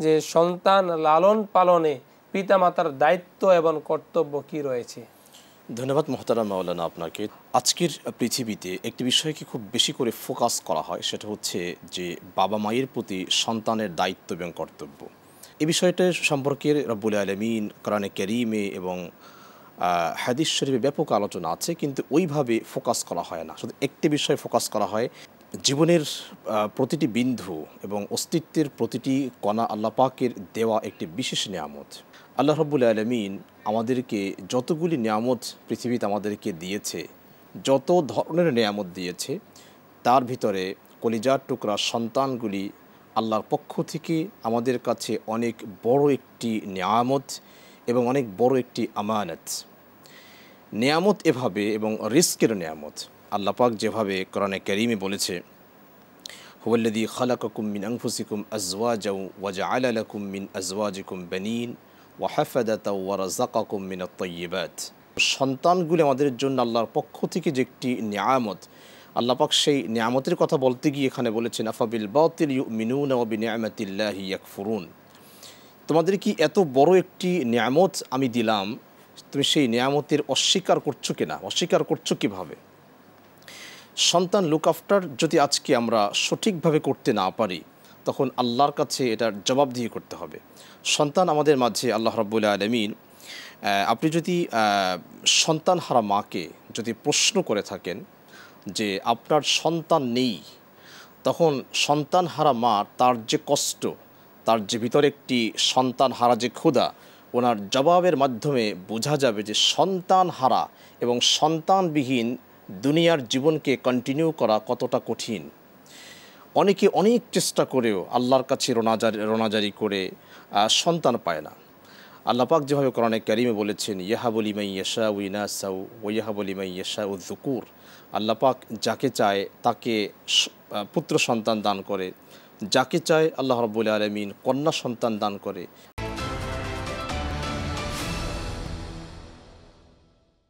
যে সন্তান লালন পালনে পিতামাতার দায়িত্ব এবং কর্তব্য কি রয়েছে? ধন্যবাদ মোহতারাম মাওলানা আপনাকে। আজকের পৃথিবীতে একটি বিষয়কে খুব বেশি করে ফোকাস করা হয়, সেটা হচ্ছে যে বাবা মায়ের প্রতি সন্তানের দায়িত্ব এবং কর্তব্য। এই বিষয়টা সম্পর্কে রব্বুল আলামিন কোরআনে কারীমে এবং হাদিস শরীফে ব্যাপক আলোচনা আছে, কিন্তু ওইভাবে ফোকাস করা হয় না। শুধু একটি বিষয়ে ফোকাস করা হয়, জীবনের প্রতিটি বিন্দু এবং অস্তিত্বের প্রতিটি কণা আল্লাহ পাকের দেওয়া একটি বিশেষ নিয়ামত। আল্লাহ রাব্বুল আলামিন আমাদেরকে যতগুলি নিয়ামত পৃথিবীতে আমাদেরকে দিয়েছে, যত ধরনের নিয়ামত দিয়েছে, তার ভিতরে কলিজার টুকরা সন্তানগুলি আল্লাহর পক্ষ থেকে আমাদের কাছে অনেক বড় একটি নিয়ামত এবং অনেক বড় একটি আমানত। নিয়ামত এভাবে এবং রিস্কের নিয়ামত আল্লাহ পাক যেভাবে কোরআনে কারীমে বলেছে, হুয়াল্লাযী খালাকাকুম মিন আনফুসিকুম আজওয়াজাও ওয়া জাআলা লাকুম মিন আজওয়াজিকুম বানিন ওয়া হাফাদাতাও ওয়া রাযাকাকুম মিনাত তাইয়্যিবাত। সন্তানগুলি আমাদের জন্য আল্লাহর পক্ষ থেকে যে একটি নিয়ামত, আল্লাহ পাক সেই নিয়ামতের কথা বলতে গিয়ে এখানে বলেছেন, আফাবিল বাতিল ইউমিনুনা ওয়া বিনিআমাতিল্লাহি ইয়াকফুরুন। তোমাদের কি এত বড় একটি নিয়ামত আমি দিলাম, তুমি সেই নিয়ামতের অস্বীকার করছো কিনা, অস্বীকার করছো কীভাবে? সন্তান লুক আফটার যদি আজকে আমরা সঠিকভাবে করতে না পারি, তখন আল্লাহর কাছে এটার জবাবদিহি করতে হবে। সন্তান আমাদের মাঝে আল্লাহ রাব্বুল আলামিন, আপনি যদি সন্তান হারা মাকে যদি প্রশ্ন করে থাকেন যে আপনার সন্তান নেই, তখন সন্তান হারা মা তার যে কষ্ট, তার যে ভিতরে একটি সন্তান হারা যে ক্ষুধা, ওনার জবাবের মাধ্যমে বোঝা যাবে যে সন্তান হারা এবং সন্তানবিহীন দুনিয়ার জীবনকে কন্টিনিউ করা কতটা কঠিন। অনেকে অনেক চেষ্টা করেও আল্লাহর কাছে রোনাজারি করে সন্তান পায় না। আল্লাহ পাক যেভাবে কোরআনে কারীমে বলেছেন, ইয়াহাবু লিমান ইয়াশাউ ইনাসাউ ওয়া ইয়াহাবু লিমান ইয়াশাউ যুকুর। আল্লাহ পাক যাকে চায় তাকে পুত্র সন্তান দান করে, যাকে চায় আল্লাহ রাব্বুল আলামিন কন্যা সন্তান দান করে।